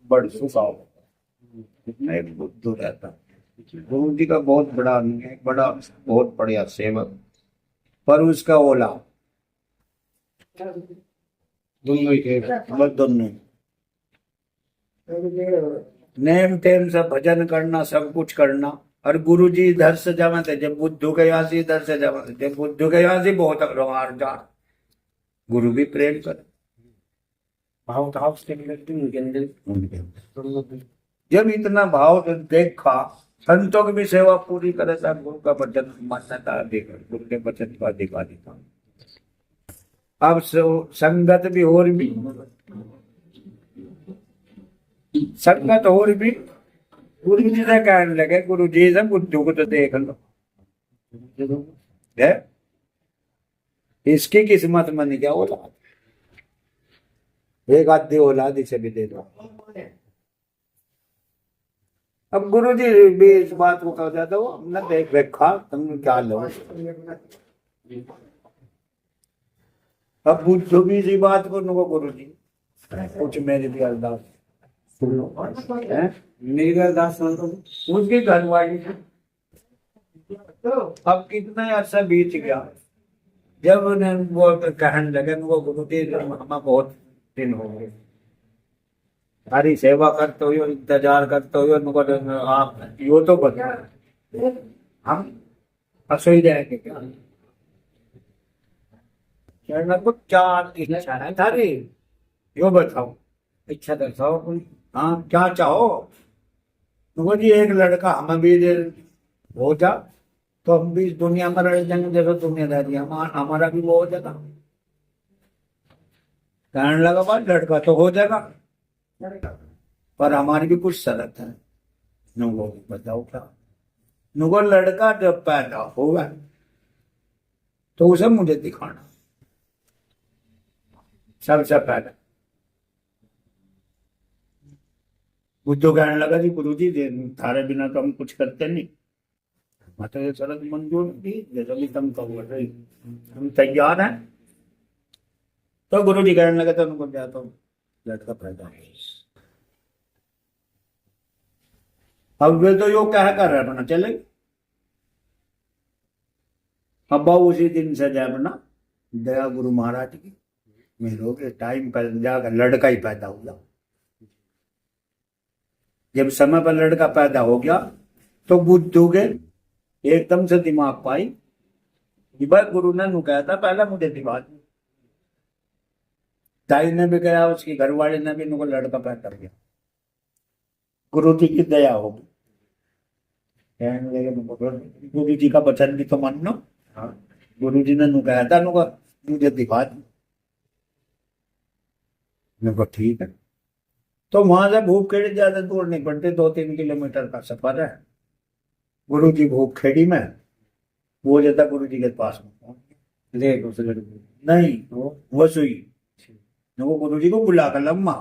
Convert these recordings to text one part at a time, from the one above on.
बड़ सुखाव एक बुद्धू रहता। गुरु जी का बहुत बड़ा बड़ा बहुत बढ़िया सेवक, पर उसका ओला दोनों ही थे, बस दोनों नेम टेम से भजन करना, सब कुछ करना। और गुरु जी इधर से जमा थे, जब बुद्धू के यहाँ से इधर से जमा थे, जब बुद्धू के यहाँ से बहुत रोहार जा। गुरु भी प्रेम कर भाव था उसके अंदर। जब इतना भाव देखा, संतों की भी सेवा पूरी करे था, गुरु का वचन मान्यता अधिकार, गुरु के वचन का अधिकारी था। अब संगत भी और भी संगत और भी गुरु जी से कहने लगे, गुरु जी से बुद्धू को तो देख लो है, इसकी किस्मत में नहीं क्या औलाद, एक आधी औलाद इसे भी दे दो। अब गुरु जी भी इस बात को कह जाता हो, हमने देख देखा, तुम क्या लो। अब बुद्धू भी इसी बात को नुको, गुरु जी कुछ मेरी भी अरदास सुन लो, मेरी अरदास सुन लो। उसकी घरवाली तो अब कितना अरसा बीत गया, जब उन्हें वो कहने लगे, वो गुरु जी हमें बहुत दिन हो गए सारी सेवा करते हो, इंतजार करते हो, आप यो तो बता हम असोई जाएंगे क्या? कहना कुछ चार इच्छा है थारी, यो बताओ इच्छा दर्शाओ कोई। हाँ क्या चाहो? तो जी एक लड़का हमें भी हो जा, तो हम भी इस दुनिया में रह जाएंगे, जैसे दुनियादारी हमारा भी वो हो जाएगा। कहने लगा बात लड़का तो हो जाएगा, पर हमारी भी कुछ शर्त है। नुगो बताओ क्या? नुगो लड़का जब पैदा होगा तो उसे मुझे दिखाना सबसे पहले। बुद्धू कहने लगा जी गुरु जी थारे बिना तो हम कुछ करते नहीं, मतलब शरत मंजूर थी, जैसा भी तुम कहो हम तैयार हैं। तो गुरु जी कहने लगे तो उनको क्या, तो लड़का पैदा है। अब वे तो यो कह कर रहे अपना चले, अब उसी दिन से जय अपना दया गुरु महाराज की मेरे के टाइम पर जाकर लड़का ही पैदा हो गया। जब समय पर लड़का पैदा हो गया तो बुद्धू के एकदम से दिमाग पाई कि भाई गुरु ने नु कहा था पहले मुझे दिमाग, ताई ने भी कहा, उसकी घरवाली ने भी उनको लड़का पैदा कर गया। गुरु जी की दया होगी, गुरु जी का वचन भी तो मानो। गुरु जी ने नु कहा था मुझे दिखा दी, ठीक है। तो वहां से भूपखेड़ी ज्यादा दूर नहीं पड़ते, 2-3 किलोमीटर का सफर है। गुरु जी भूपखेड़ी में वो जाता गुरु जी के पास में नहीं वो सुई वो गुरु जी को बुला कर लम्मा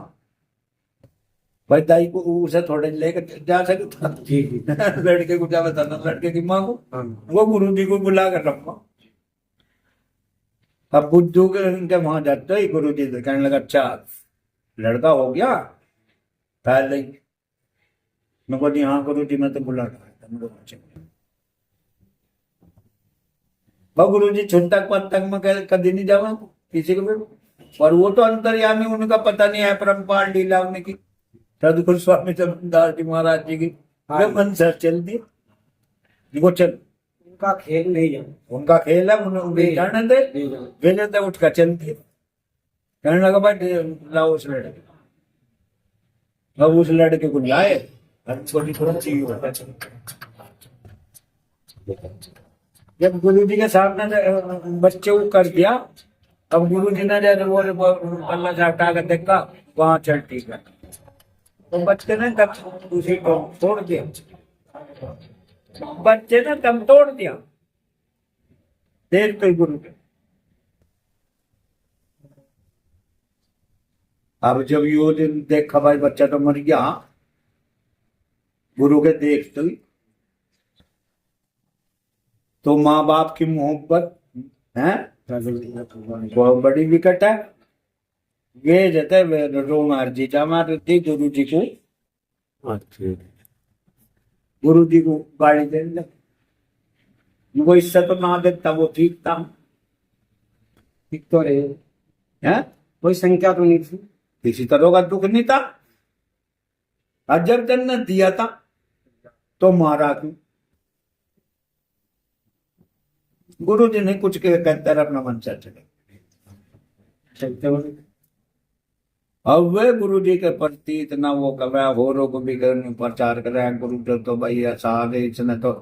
भाई दाई को उसे थोड़े लेकर जा सके लड़के को क्या बताना, लड़के की माँ को वो गुरु जी को बुला कर लम्मा। अब बुद्धू के उनके वहां जाते ही गुरु जी कहने लगा अच्छा लड़का हो गया पहले ही। मैं बोली हाँ गुरु जी मैं तो बुला रहा था। गुरु जी छुटक पत्तक में कभी नहीं जावा किसी को भी, और वो तो अंतर्यामी, उनका पता नहीं है परम्पार लीला उनकी सदगुरु स्वामी चंद्रदास जी महाराज जी की मन से चल दी। वो चल उनका खेल नहीं है, उनका खेल है, उन्हें जाने दे, भेजे थे उठ कर चल दिए। कहने लगा भाई लाओ उस लड़के, अब उस लड़के को लाए, छोटी छोटी जब गुरु जी के सामने बच्चे को कर दिया, अब गुरु जी ने जैसे वो पल्ला से हटा कर देखा वहां चल ठीक है, तो बच्चे ने तब उसी को तोड़ दिया, बच्चे ने दम तोड़ दिया देख तो गुरु के। अब जब यो दिन देखा भाई बच्चा तो मर गया, गुरु के देखते ही तो माँ बाप की मोहब्बत है बहुत बड़ी विकट है। वे रहते रोमार जी हमारे थी गुरु जी को। अच्छा गुरु जी को गाड़ी दे वो इससे तो ना देता वो ठीक था। ठीक तो रहे, है कोई संख्या तो नहीं थी। किसी तरह का दुख नहीं था। और जब जन्नत दिया था तो मारा क्यों? गुरु जी ने कुछ के कहते रहे, अपना मन से चले चलते हुए अब वे गुरु जी के प्रति इतना वो कर रहा है, होरों को भी प्रचार कर रहा है। गुरु जी तो भाई ऐसा है, इसने तो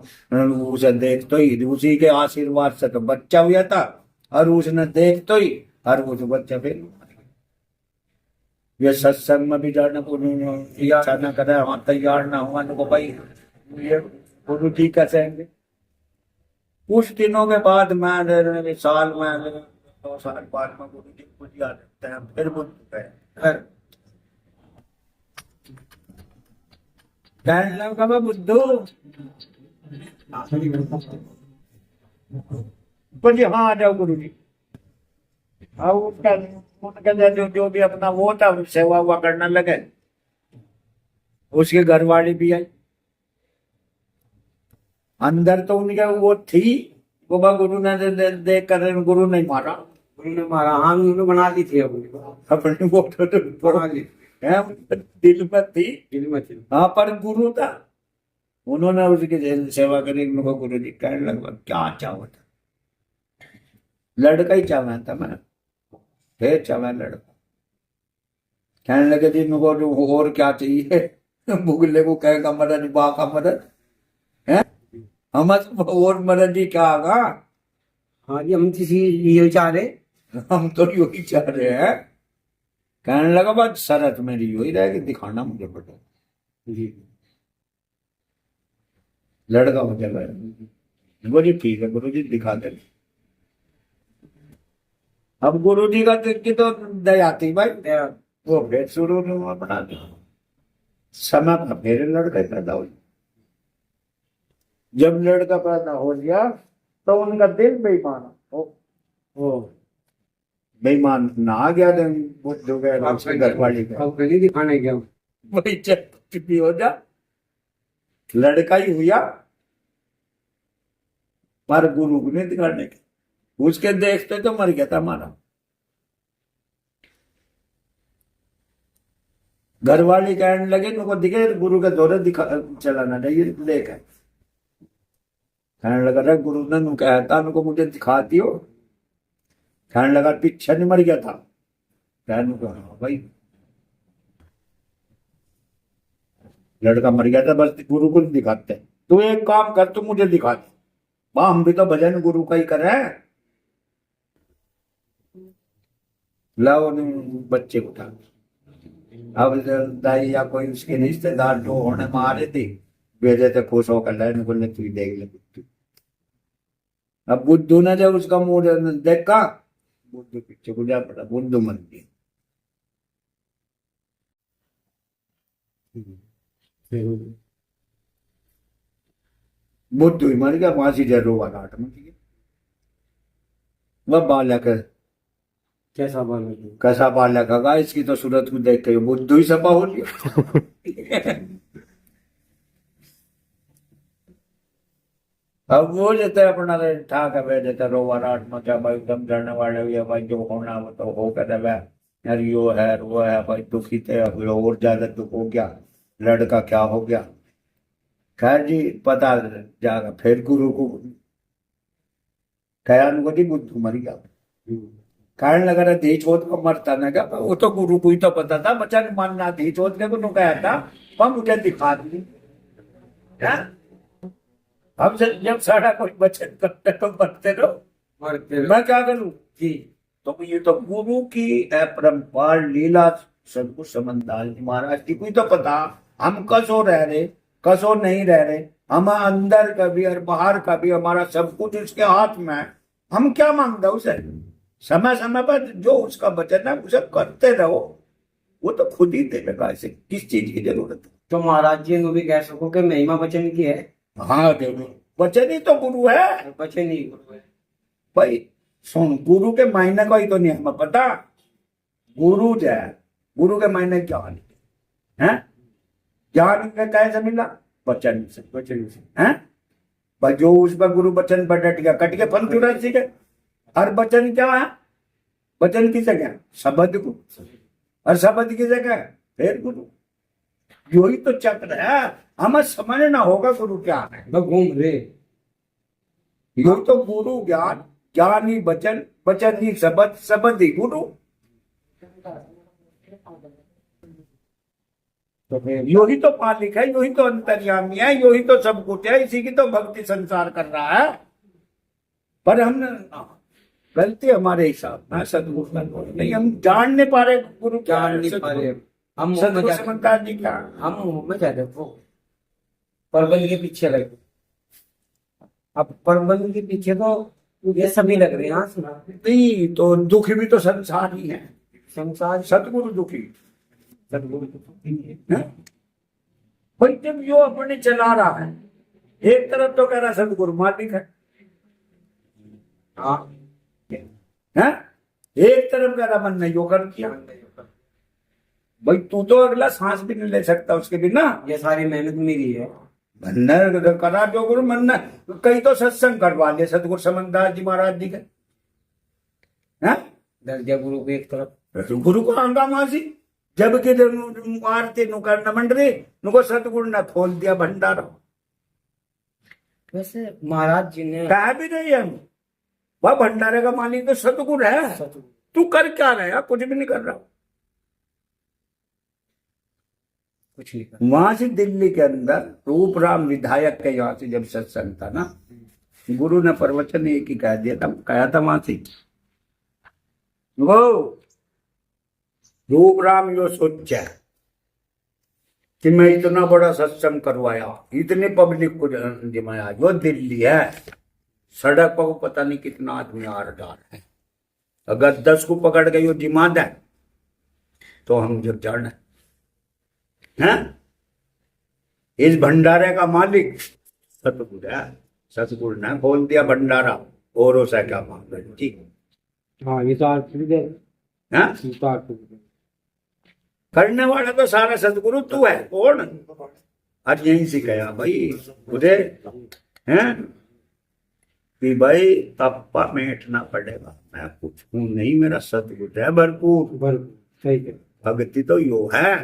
उसे देख तो ही उसी के आशीर्वाद से तो बच्चा हुआ था, और उसने देख तो ही और वो जो बच्चा फिर ये सत्संग में भी जाना इच्छा न करे, वहां तैयार ना हुआ तो भाई ये गुरु जी कैसे आएंगे? कुछ दिनों के बाद मैं साल में 2 साल बाद में गुरु जी को याद रखते हैं, फिर बुद्ध गए कहने लगा मैं बुद्धू बोलिए हाँ आ जाओ गुरु जी। और उसका उनका जो भी अपना वो था सेवा हुआ करने लगे। उसके घर वाली भी आई अंदर, तो उनके वो थी वो गुरु ने देख कर गुरु नहीं मारा। उन्होंने मारा, हाँ उन्होंने बना ली थी अपनी वो तो बना ली है, दिल में थी। दिल में थी। हाँ पर गुरु था, उन्होंने उसकी सेवा करी। उनको गुरु जी कहने लगा क्या चाहो था? लड़का ही चाहा था मैं, फिर चाहा लड़का। कहने लगे जी मुझको और क्या चाहिए? बुगले को कहेगा मदद बा का मदद है, हम और मदद ही क्या आगा? हाँ जी, हम किसी ये चाह रहे, हम तो यही चाह रहे हैं। कहने लगा बात शरत मेरी यही रहेगी, दिखाना मुझे बेटा। जी लड़का मुझे बोली ठीक है गुरु जी दिखा दे। अब गुरु जी का देख के तो दया आती भाई, वो फिर शुरू में बना दिया। समय पर फिर लड़का पैदा हो। जब लड़का पैदा हो गया तो उनका दिल बेईमान हो, बेईमान ना आ गया दिन बुद्ध हो गया उसके घर वाली का। अब कहीं दिखाने गया वही चुप्पी हो जा, लड़का ही हुआ पर गुरु को नहीं दिखाने के। उसके देखते तो मर गया था हमारा। घर वाली कहने लगे तुमको दिखे गुरु के दौरे दिखा चलाना चाहिए लेकर। कहने लगा रे गुरु ने नु कहता उनको मुझे दिखाती हो। कहने लगा पीछे नहीं मर गया था। कहने को हाँ भाई लड़का मर गया था, बस गुरु को नहीं दिखाते। तू एक काम कर, तू मुझे दिखा दे। वाह हम भी तो भजन गुरु का ही कर रहे हैं। लाओ बच्चे उठा, अब दाई या कोई उसके रिश्तेदार जो होने में आ रहे थे भेजे थे खुश होकर लाने को, तू देख ले बुद्धू। अब बुद्धू ने जब उसका मुंह देखा, बुद्धू पीछे को जा पड़ा, बुद्धू मर गया। बुद्धू ही मर गया, फांसी दे रोवा घाट में। वह बालक कैसा बालक, कैसा बालक होगा? इसकी तो सूरत को देख के बुद्धू ही सपा हो गया। अब वो जैसे अपना ठाक है जैसे रोवा राट में क्या भाई समझने वाले हुए भाई जो होना वो तो हो कर यार यो है वो है भाई दुखी थे, और ज्यादा दुख हो गया, लड़का क्या हो गया। खैर जी पता जाएगा फिर गुरु को खयाल को जी बुद्धू मर गया। कहने लगा रहा धी चोत को मरता ना क्या? वो तो गुरु को ही तो पता था, बच्चा नहीं मानना धी चोत के को कहा था वह मुझे दिखा दी। हम जब सारा कोई बचत करते तो मरते रहो, मैं क्या करूं जी? तो ये तो गुरु की अपरंपार लीला सब कुछ समझदार महाराज की कोई तो पता। हम कसो रह रहे कसो नहीं रह रहे, हम अंदर का भी और बाहर का भी हमारा सब कुछ उसके हाथ में है। हम क्या मांगते उसे? समय समय पर जो उसका वचन है उसे करते रहो, वो तो खुद ही देगा। ऐसे किस चीज की जरूरत है? तो महाराज जी भी कह सको कि महिमा वचन की है। हाँ देखो वचन ही तो गुरु है, वचन ही गुरु है भाई। सुन गुरु के मायने का ही तो नहीं हमें पता। गुरु जो है, गुरु के मायने ज्ञान है। ज्ञान का कैसे मिला? वचन से। वचन से। हैं? पर जो उस पर गुरु वचन पर डट गया, कट के फल 84 के। और वचन क्या है? वचन की जगह शब्द को, और शब्द की जगह फिर गुरु। यही तो चक्र है, हमें समझना होगा गुरु क्या है। बस घूम रहे। यही तो गुरु ज्ञान, ज्ञान ही वचन, वचन ही शब्द, शब्द ही गुरु। तो फिर यही तो मालिक है, यही तो अंतर्यामी है, यही तो सब कुछ है। इसी की तो भक्ति संसार कर रहा है। पर हमने गलती हमारे हिसाब में सदगुरु का नहीं, हम जान नहीं पा रहे गुरु क्या जान है। नहीं पा रहे। हम सदगुरु समझदार जी क्या है। हम मुंह में जाते वो परवल के पीछे लगे। अब परवल के पीछे तो ये सभी लग रहे हैं। हाँ सुना नहीं तो दुखी भी तो संसार ही है। संसार सदगुरु दुखी सदगुरु है। भाई जब यो अपने चला रहा है, एक तरफ तो कह रहा सदगुरु मालिक है, हाँ हैं? एक तरफ कह रहा मन ने यो कर दिया। भाई तू तो अगला सांस भी नहीं ले सकता उसके बिना। ये सारी मेहनत मेरी है। मन करा जो गुरु मन ने कई तो सत्संग करवा लिया सतगुरु समझदार जी महाराज जी के। हैं? दर्जा गुरु को एक तरफ, गुरु को हंगामा सी, जबकि आरती नु करना मंडरी नुको सतगुरु ने खोल दिया भंडारा। वैसे महाराज जी ने कहा भी नहीं हम, वह भंडारे का मालिक तो सतगुरु है। तू कर क्या रहा है? कुछ भी नहीं कर रहा। कुछ नहीं कर। वहां से दिल्ली के अंदर रूपराम विधायक के यहाँ से जब सत्संग था ना, गुरु ने प्रवचन एक ही कह दिया था, कहा था वहां से वो रूपराम यो सोचा कि मैं इतना बड़ा सत्संग करवाया, इतने पब्लिक को जमाया, जो दिल्ली है, सड़क पर पता नहीं कितना आदमी आ रहा है। अगर 10 को पकड़ के यो जिमाद है तो हम जब जाना है। इस भंडारे का मालिक सतगुरु है। सतगुरु ने खोल दिया भंडारा, और से क्या मांग रहे जी। हाँ ये तो आरती दे, हाँ? ये तो आरती दे। करने वाला तो सारा सतगुरु तू है। कौन? आज यहीं से गया भाई मुझे, हैं कि भाई तप्पा मेटना पड़ेगा। मैं कुछ हूं नहीं, मेरा सतगुरु है भरपूर। सही है। भक्ति तो यो है।